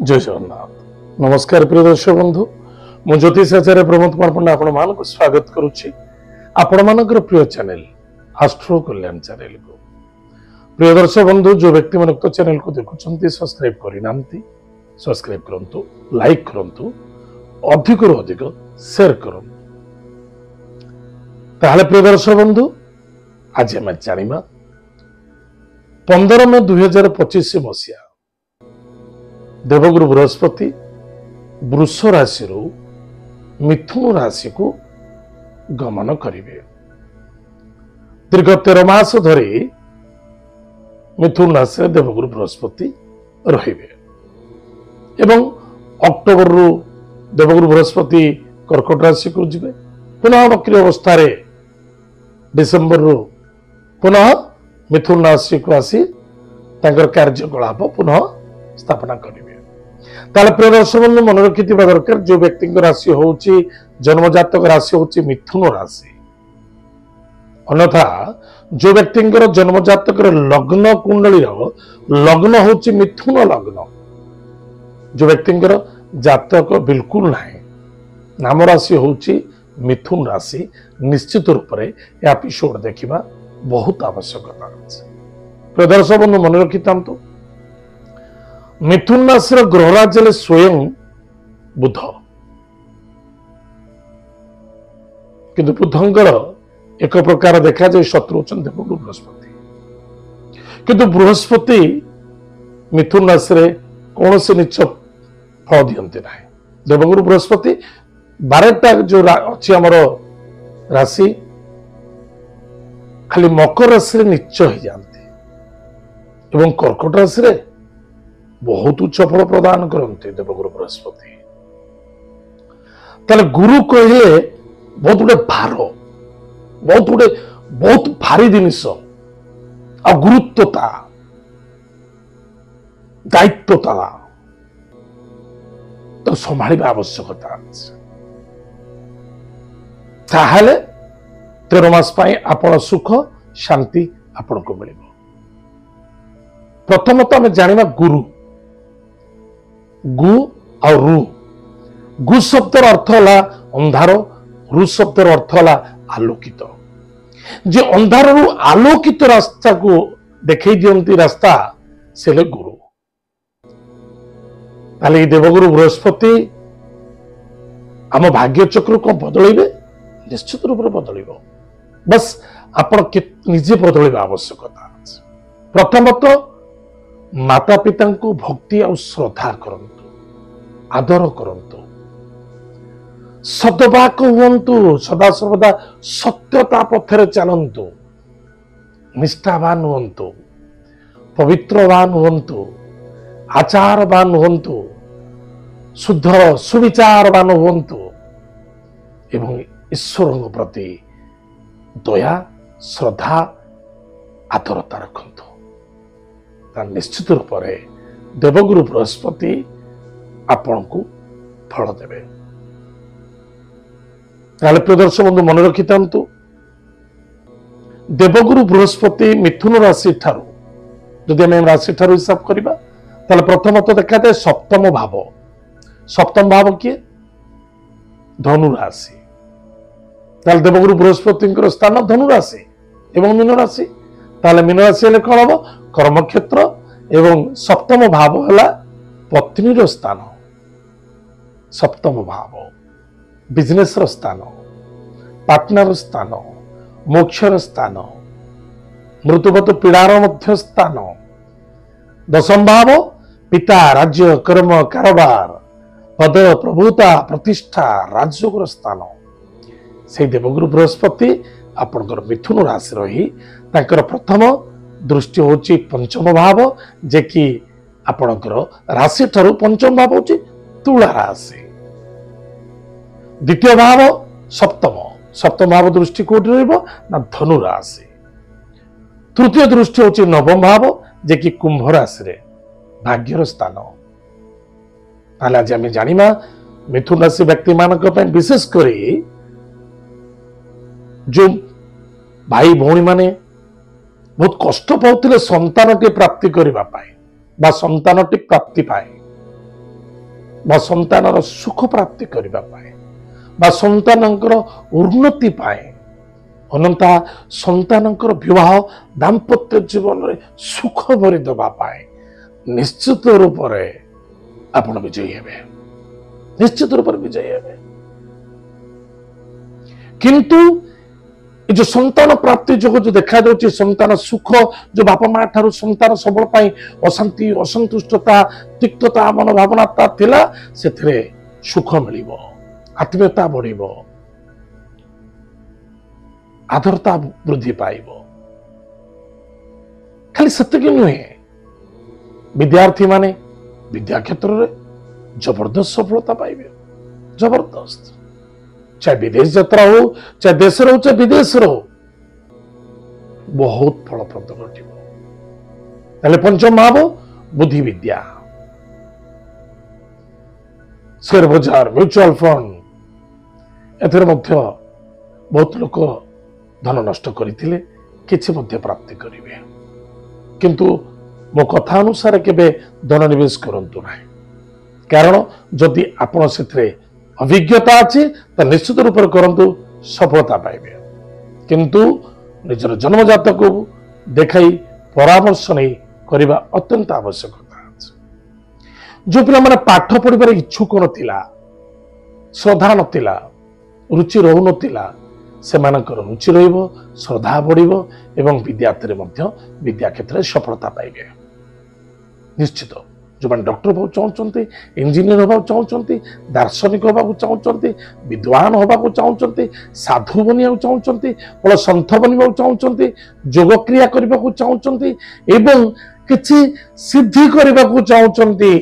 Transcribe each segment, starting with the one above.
जय जगन्नाथ नमस्कार प्रिय दर्शक बंधु मु ज्योतिष आचार्य प्रमोद कुमार पंडा आपण मानक स्वागत करुच्ची आपण मानकर प्रिय चैनल एस्ट्रो कल्याण चैनल को प्रिय दर्शक बंधु जो व्यक्ति मन उक्त चैनल को देखुछंती सब्सक्राइब करिनांती सब्सक्राइब करंतु लाइक करंतु अधिक रु अधिक शेयर करंतु ताहले प्रिय दर्शक बंधु आज हम जानिबा 15 मई 2025 मसिया देवगुरु बृहस्पति वृष राशि मिथुन राशि को गमन करिवे। दीर्घ 13 मास धरी मिथुन राशि देवगुरु बृहस्पति रहिबे एवं अक्टोबर रु देवगुरु बृहस्पति कर्कट राशि को जिवे पुनः वक्री अवस्था रे डिसेंबर रु पुनः मिथुन राशि को आसी तांकर कार्यकलाप पुनः स्थापना करिवे। ताले प्रिय दर्शक बंधु मन रखिथिबा दरकार जो व्यक्ति राशि होउची जन्मजातक राशि होउची मिथुन राशि अन्यथा जो व्यक्ति जन्मजातक लग्न कुंडली लग्न होउची मिथुन लग्न जो व्यक्ति जातक बिल्कुल नहीं नाम राशि होउची मिथुन राशि निश्चित रूप से यह एपिसोड देखिबा बहुत आवश्यकता अछि। प्रिय दर्शक बंधु मन रखिथांतु मिथुन राशि ग्रह राज्य स्वयं बुध किंतु बुधंकर एक प्रकार देखा जाए शत्रु होचन देवगुरु बृहस्पति किंतु बृहस्पति मिथुन राशि कौन से नीच फल दियंते ना देवगुरु बृहस्पति 12टा जो अच्छी आमर राशि खाली मकर राशि नीच हो जाते एवं कर्कट राशि बहुत उच्च फल प्रदान करते देवगुरु बृहस्पति ताले गुरु कहले बहुत गुड़े भार बहुत भारी जिनिस आ गुरुत्वता दायित्वता तो संभाल आवश्यकता ताहले 13 मास आपण सुख शांति आपण को मिल। प्रथमतः आम जाना गुरु गु और रु गु शब्दर अर्थ है अंधार रु शब्दर अर्थ है आलोकित जे अंधार रु आलोकित रास्ता को देखई दियंती रास्ता से गुरु ताले देवगुरु बृहस्पति आम भाग्य चक्र को बदलैबे निश्चित रूप से बदल बस आपण निजे बदल आवश्यकता। प्रथमतः माता पिता को भक्ति और श्रद्धा करंतु आदर करंतु सद्भाक हुंतु सदा सर्वदा सत्यता पथरे चलंतु निष्ठावान हुंतु पवित्रवान हुंतु आचारवान हुंतु शुद्ध सुविचारवान हुंतु एवं ईश्वर प्रति दया श्रद्धा आदरता रखंतु निश्चित रूप से देवगुरु बृहस्पति आपण को फल देवे। प्रिय दर्शक बंधु मन रखि देवगुरु बृहस्पति मिथुन राशि ठारू जदि आम राशि ठारू हिसाब करबा ताले प्रथमतः देखा जाए सप्तम भाव किए धनु राशि ताले देवगुरु बृहस्पति स्थान धनु राशि एवं मीन राशि ताले मीन राशि हेले कौन हम कर्मक्षेत्र एवं सप्तम भाव है पत्नी स्थान सप्तम भाव बिजनेस स्थान पार्टनर स्थान मोक्षर स्थान मृत्युपत पीड़ार मध्य स्थान दशम भाव पिता राज्य कर्म कारोबार पद प्रभुता प्रतिष्ठा राजयोगर स्थान से देवगुरु बृहस्पति आपणकर मिथुन राशि रही तांकर प्रथम दृष्टि होची पंचम भाव जे कि आपणकर राशि ठारू पंचम भाव होची तुला राशि द्वितीय भाव सप्तम भाव दृष्टि कोठी रहइबो ना धनु राशि तृतीय दृष्टि होची नवम भाव जे कि कुंभ राशि रे भाग्यर स्थान ताले आज आमे जानिमा मिथुन राशि व्यक्ति मानक पे विशेष करी जो भाई भौणी माने बहुत कष्ट पाउथिले संतानटी प्राप्ति करबा पाए बा संतानटी प्राप्ति पाए बा संतानर सुख प्राप्ति करबा पाए बा संतानंकर उन्नति पाए अनंता संतानंकर विवाह दाम्पत्य जीवन रे सुख भरी दबा पाए निश्चित रूप से आपण विजयी हेबे निश्चित रूप से विजयी हेबे किंतु जो संतान प्राप्ति जो देखा जाउची संतान सुख जो बापा माँ ठारू संतान सबल पाई अशांति असंतुष्टता तिक्तता मन भावनाता थिला सेथरे सुख मिलिबो आत्मीयता बढ़िबो आदरता वृद्धि पाइबो खाली सत्यक नुहे विद्यार्थी माने विद्या क्षेत्र में जबरदस्त सफलता पाइबे जबरदस्त चाहे विदेश यात्रा हो चाहे देश रो चाहे विदेश रो बहुत फलप्रद घटिबो पंचम भाव बुद्धि विद्या शेयर बाजार म्यूचुअल फंड एथरे मध्य बहुत लोक धन नष्ट करथिले किछि मध्य प्राप्ति करिवे किंतु मो कथा अनुसार केबे धन निवेश करंतु नाही कारण जदि आपण सेथरे अभिज्ञता अछि त निश्चित रूप से करंतु सफलता पाइबे किंतु निजर जन्मजात को देखाई परामर्श नहीं करबा अत्यंत आवश्यकता अछि जो पिला माने पाठ पढ़िबार इच्छुक नथिला श्रद्धा नथिला रुचि रहु नथिला सेमानकर रुचि रहिबो श्रद्धा बढ़िबो एवं विद्यार्थी मध्य विद्या क्षेत्र में सफलता पाइबे निश्चित जो मैंने डॉक्टर होगा चाहते इंजीनियर होगा चाहते दार्शनिक होगा चाहते विद्वान होगा चाहते साधु बनवा चाहते बड़ा सन्थ बनवा चाहते जोग क्रिया करने को चाहते एवं किसी सिद्धि करने को चाहते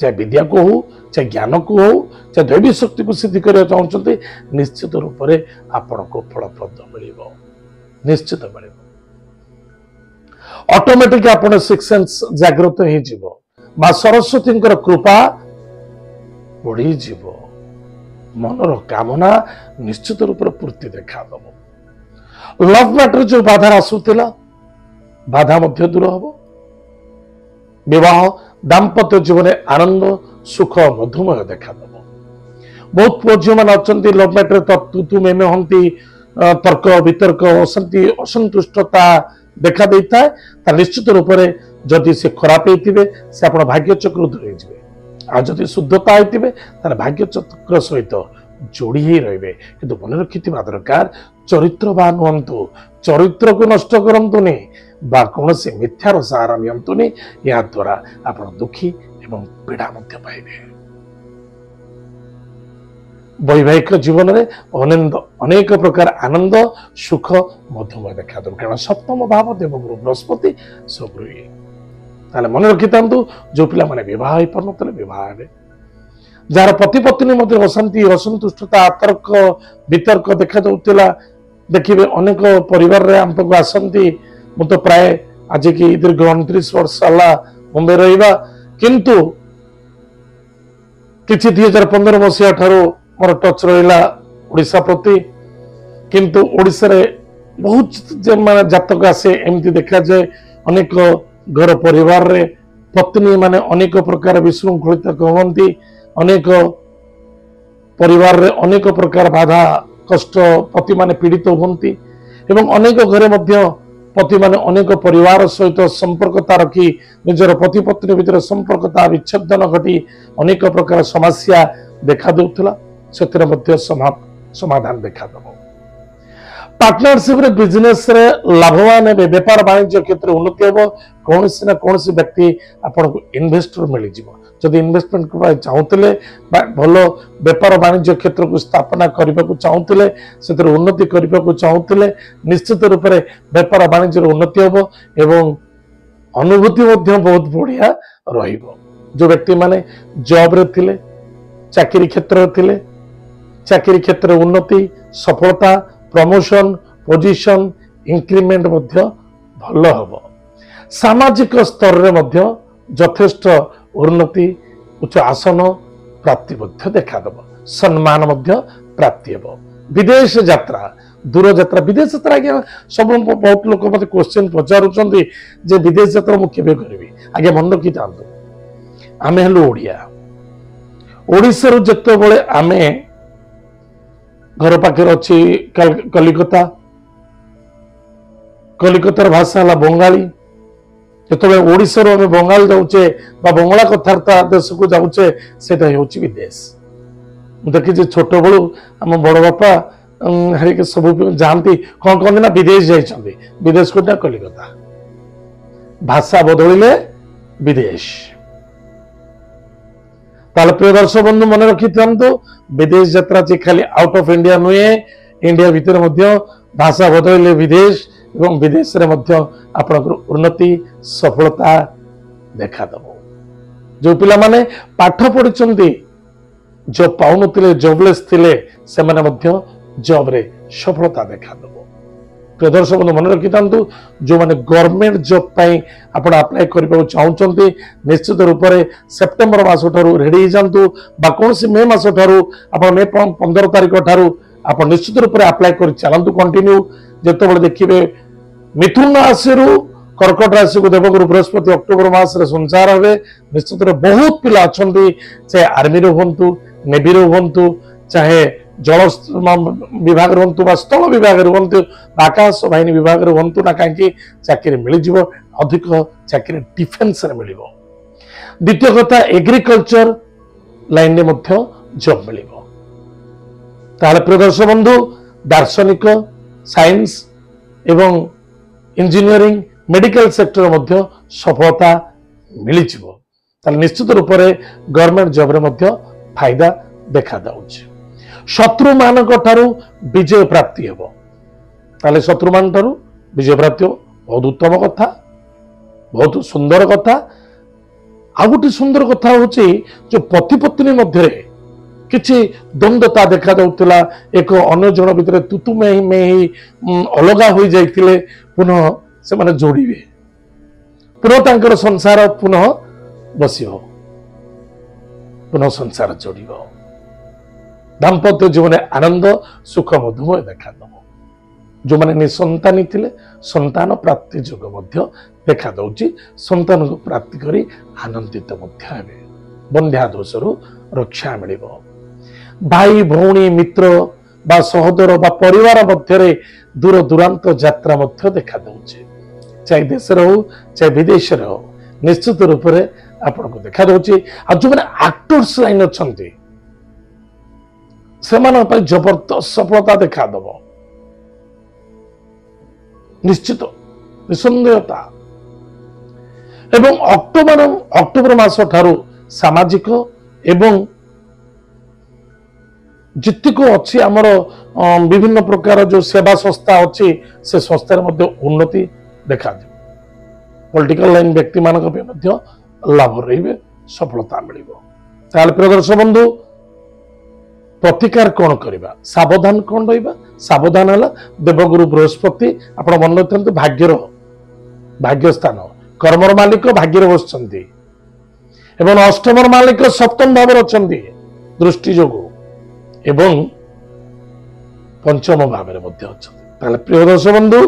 चाहे विद्या को हो चाहे ज्ञान को हो चाहे दैवी शक्ति को सिद्धि करने चाहते निश्चित रूप से आपण को फलप्रद मिल निश्चित मिल ऑटोमेटिक आपण सिक्स सेंस जागृत हो जीवो मां सरस्वती कृपा बढ़ी जीवो मनर कामना निश्चित रूप से पूर्ति देखा दब लव मैटर जो बाधा आसूला बाधा मध्य दूर हम विवाह दाम्पत्य जीवन आनंद सुख मधुमय देखा दब बहुत पुओ झील मैंने अच्छा लव मैटर तू मेमे हंती तर्क वितर्क अशांति असंतुष्टता देखा देता है निश्चित रूप से जदि से खराब होते से आप भाग्य चक्र दूर जदि शुद्धता होते भाग्य चक्र सहित जोड़ी ही रे कि मन रखि दरकार चरित्रवान हूँ चरित्र को नष्ट करतुनि कौन से मिथ्यार सहारा नियंतुनि या द्वारा आप दुखी एवं पीड़ा पाइबे वैवाहिक जीवन में अनेक प्रकार आनंद सुख मधुमय देखा दो कारण सप्तम भाव देवगुरु बृहस्पति स्वगृही मन रखी था जो पिला माने विवाह हो पार विवाह हे जार पति पत्नी मध्य अशांति असंतुष्टता तर्क वितर्क देखा जाऊला देखिए अनेक परिवार रे हमको आसंती मु तो प्राय आज की दीर्घ 29 वर्ष साला मुंबई रहिबा किंतु किछि 2015 मसीहा ठारो मोर टच रहा ओडिशा प्रति किंतु ओडिशा रे बहुत माने जातक आसे एमती देखा जाए अनेक घर परिवार रे पत्नी माने अनेक प्रकार विशृंखलित कहती अनेक परिवार रे अनेक प्रकार बाधा कष्ट पति माने पीड़ित होती एवं अनेक घरे मध्य पति माने अनेक परिवार सहित संपर्कता रखी निजर पति पत्नी भीतर संपर्कता विच्छेदन घटी अनेक प्रकार समस्या देखा दूला से समाधान देखा दब पार्टनरशिप रे बिजनेस रे लाभवान हे व्यापार वाणिज्य क्षेत्र उन्नति हम कौन ना कौन व्यक्ति आपन को इन्वेस्टर मिल जाव जदि इन्वेस्टमेंट चाहूले भल व्यापार वाणिज्य क्षेत्र को स्थापना करने को चाहूले से उन्नति करने को चाहूले निश्चित रूप से व्यापार वाणिज्य उन्नति हम एवं अनुभूति बहुत बढ़िया जो व्यक्ति माने जॉब रे थिले चाकरी क्षेत्र थिले चाकरी क्षेत्र उन्नति सफलता प्रमोशन पोजीशन इंक्रीमेंट मध्य भल हम सामाजिक स्तर रे मध्य यथेष्ट उन्नति उच्च आसन प्राप्ति मध्य देखा दब सम्मान मध्य प्राप्ति हम विदेश यात्रा दूर यात्रा विदेश यात्रा आज्ञा सब बहुत लोग मत क्वेश्चन पचारुचंदी जे विदेश यात्रा मु केबे करबी आगे मन रखी था आमे हलो ओडिया ओडिशारू जेतेबेले आमे घर पाखे अच्छी कलिकता कलिकतार भाषा है बंगाली जो ओडिशारू आम बंगाल जाऊे बंगला कथबार्ता देश को जाऊे से विदेश देखी छोट बड़ू आम बड़ बापा हरिके सब जाती कौन कहते ना विदेश जाइए विदेश को कलिकता भाषा बदलिले विदेश ताले प्रिय दर्शक बंधु मन रखी था विदेश यात्रा खाली आउट ऑफ इंडिया नुहे इंडिया भितर भाषा बदलिले विदेश एवं विदेश रे आपनकर उन्नति सफलता देखा दबो जो पिला माने पाठ पढ़िचंती जॉब पाउनथिले जॉबलेस थिले से माने मध्य जॉब रे सफलता देखा दबो प्रिय दर्शक बंधु मन रखी था जो माने गवर्नमेंट जॉब पाई आपण अप्लाई करबा चाहउचंती निश्चित रूप से सेप्टेम्बर मास ठारू रेडी जांतु बा कोनसी मे मास ठारू आपण मे 15 तारिख ठारू आपण निश्चित रूप से अप्लाई कर चलंतु कंटिन्यू जेतेबेले देखिबे मिथुन राशि कर्कट राशि को देवगुरु बृहस्पति अक्टोबर मास रे संचार हे निश्चित बहुत पिला अछंती चाहे आर्मी रो होंतु नेवी रो होंतु चाहे जल विभाग होंतु बा स्थल विभाग होंतु आकाश बाहिनी विभाग होंतु ना कहीं चाकरी मिल जिवो अधिक चाकरी डिफेन्स रे मिलिबो द्वितीय कथा एग्रीकल्चर लाइन रे मध्य जॉब मिलिबो ताले प्रिय दर्शक बंधु दार्शनिक साइंस एवं इंजीनियरिंग मेडिकल सेक्टर मध्य सफलता मिली जिवो ताले निश्चित रूप से गवर्नमेंट जॉब रे मध्य फायदा देखा जाउछि शत्रु मानक ठारू विजय प्राप्ति हेबो ताले शत्रु मान ठारू विजय प्राप्ति बहुत उत्तम कथा बहुत सुंदर कथा आ गोटे सुंदर कथा होछि जो पति पत्नी मध्य किछि द्वंद्वता देखा जाउतिला एक अन्य जन भितर तुतु में ही अलगा हो जाइतिले पुनः से माने जोड़िबे पुनः तांकर संसार पुनः बसिबो पुनः संसार जोड़िबो दाम्पत्य जीवन आनंद सुख मधुमय देखा दबो जो माने निसंतानी थिले संतान प्राप्ति जोग मध्य देखा दउची संतान को प्राप्ति करी आनंदित मध्य हेबे बंध्या दोषरु रक्षा मिलिबो भाई भौणी मित्र बा सहोदर बा परिवार मध्य दूर दूरांत यात्रा मध्य देखा दउची चाहे देश हो चाहे विदेश हो निश्चित रूप से आपको देखा दउची आ जो माने एक्टर्स लाइन अछंती से जबरदस्त सफलता देखा दब निश्चित निसंदेहता एवं अक्टोबर मास ठारू सामाजिक एवं जितिक अच्छी आमर विभिन्न प्रकार जो सेवा संस्था अच्छी से संस्था उन्नति देखा पॉलिटिकल लाइन व्यक्ति मानक लाभ रही सफलता मिल प्रिय दर्शक बंधु प्रतिकार कौन करवा सावधान कौन रहा सावधान है देवगुरु बृहस्पति आप मन रखते भाग्यर भाग्यस्थान कर्मर मालिक भाग्य बस अष्टम मालिक सप्तम भाव अच्छा दृष्टि जोगु एवं पंचम भाव अच्छा प्रिय दर्शक बंधु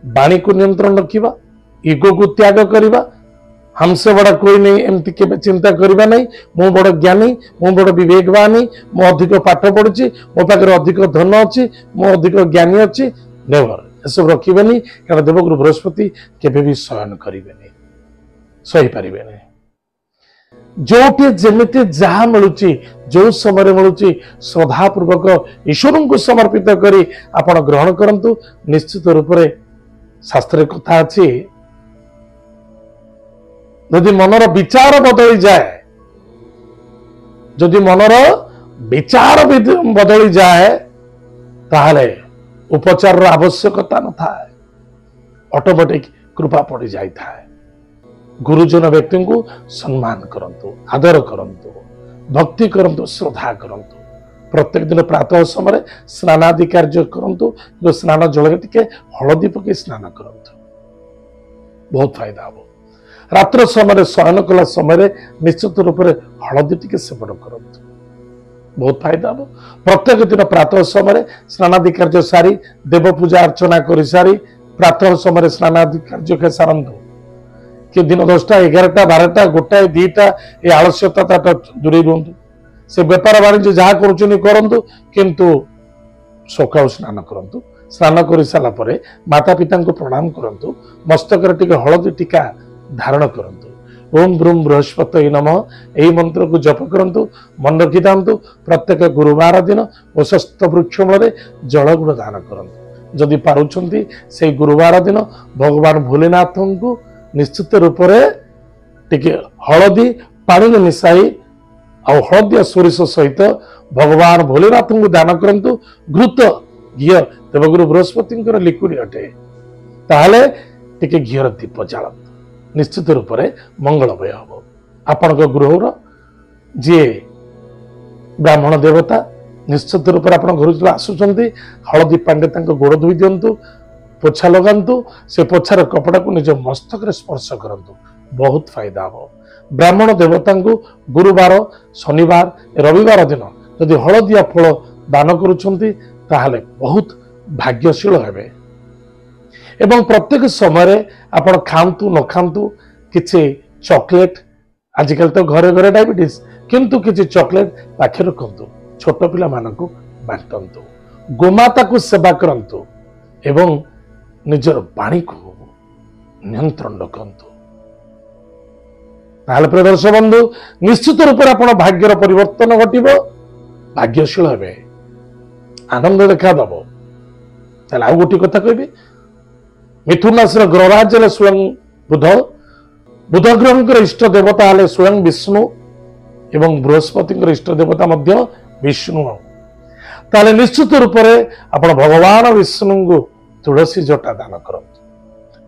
वाणी को नियंत्रण रखा इगो को त्याग करवा हमसे बड़ा कोई नहीं एमती के चिंता करवा नहीं मु बड़ ज्ञानी मु बड़ विवेकवानी मु अधिक पाठ पढ़ुची मो पाखे अधिक धन अच्छी मु अधिक ज्ञानी अच्छी नेवर एसब रखिबेनी कारण देवगुरु बृहस्पति केबे भी शयन करेंगे सही पारे नहीं जो जमीती जहा मिलूची जो समय मिलूची श्रद्धापूर्वक ईश्वर को समर्पित करी आपण ग्रहण करंतु निश्चित रूप से शास्त्र कथा अच्छी जदि मनर विचार बदली जाए जदि मनर विचार बदली जाए ताहले उपचार आवश्यकता न था ऑटोमेटिक कृपा पड़ जाए गुरुजन व्यक्ति को सम्मान करंतु आदर करंतु भक्ति करंतु श्रद्धा करंतु प्रत्येक दिन प्रातः समय स्नानादि कार्य करंतु जो स्नान जल टिके हलदी पकई स्नान करंतु बहुत फायदा हो रात्र समय शयन कला समय निश्चित रूप से हलदी टिके सेवन करंतु बहुत फायदा हो प्रत्येक दिन प्रातः समय स्नानादि कार्य सारी देव पूजा अर्चना कर सारी प्रातः समय स्नानादि कार्य के सारंतु कि दिन 10टा 11टा 12टा 1टा 2टा ये आलस्यता दूरे रुहतु से बेपार वाणिज्य जहाँ करतु किंतु सकाळु स्नान करतु स्नान कर सारा माता पिता को प्रणाम करतु मस्तक हलदी टीका धारण करतु ओम ब्रूम बृहस्पत नम यही मंत्र को जप करतु मन रखी था प्रत्येक गुरुवार दिन ओषस्थ वृक्ष मूल जल गुड़ दान करतु जदि पारुछंती से गुरुवार दिन भगवान भोलेनाथ को निश्चित रूप से टिके हलदी पानी में मिसाई आ हलदिया सोरिष सहित भगवान भोलेनाथ को दान करतु घृत घी देवगुरु बृहस्पति लिक्विड अटे ताहले टिके घीर दीप जालतु निश्चित रूप से मंगलमय हम आपण गृहर जी ब्राह्मण देवता निश्चित रूप से आप घर जो आसुंच हलदी पांडे गोड़ धोई दिंतु पोछा लगातु से पोछार कपड़ा को निज मस्तक स्पर्श करतु बहुत फायदा हम ब्राह्मण देवता को गुरुवार शनिवार रविवार दिन यदि हलदिया फल दान करुछंती ताहले बहुत भाग्यशील हेबे एवं प्रत्येक समय आपण खातु न खातु किसी चॉकलेट आजिकल तो घरे घरे डायबिटीज किंतु किसी चॉकलेट पाखे रखु छोट पिला मानक बांटतु गोमाता को सेवा करंतु एवं निजर वाणी को नियंत्रण रखंतु ताहले प्रिय दर्शक बंधु निश्चित रूप से आपण भाग्यर परिवर्तन घटिबो भाग्यशील हेबे आनंद देखा दब ताहले आउ गोटी कथा कहबी मिथुन राशि ग्रहराज स्वयं बुध बुध ग्रह इष्ट देवता हेले स्वयं विष्णु एवं बृहस्पति इष्ट देवता मध्य विष्णु ताले निश्चित रूप से आपण भगवान विष्णु को तुलसी जटा दान करंतु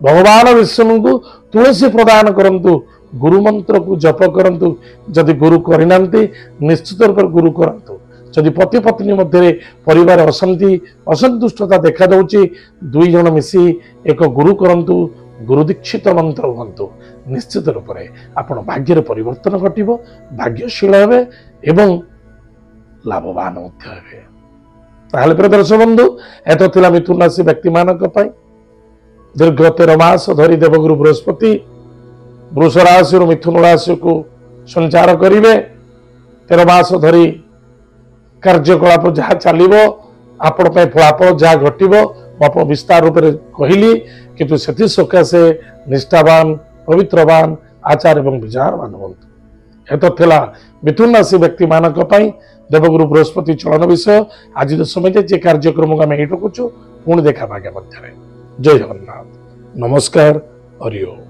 भगवान विष्णु को तुलसी प्रदान करंतु गुरु मंत्र को जप करंतु जदि गुरु करिनांती निश्चित रूप से गुरु करंतु जदि पति पत्नी मध्य परिवार अशांति असंतुष्टता देखा दउची दुई जन मिसी एक गुरु करंतु गुरु दीक्षित मंत्र हुंतु निश्चित रूप से आपण भाग्यर परिवर्तन घटिबो भाग्यशील हेबे एवं लाभवान हेबे ताहले प्रिय दर्शक बंधु एत थिला मिथुन राशि व्यक्ति मानक पई दीर्घ 13 मास धरी देवगुरु बृहस्पति वृष राशि मिथुन राशि को संचार करिवे 13 मास धरी कार्यकलाप जहाँ चलो आपण फलाफल जहाँ घटव आप विस्तार रूप से कहली किंतु से सकाशे निष्ठावान पवित्रवान आचार एवं विचारवान हूँ एत मिथुन राशि व्यक्ति मानक देवगुरु बृहस्पति चलन विषय आज जो समय जे कार्यक्रम को आम ये रखुचु पुणी देखा आगे मध्य जय जगन्नाथ नमस्कार हरि ओम।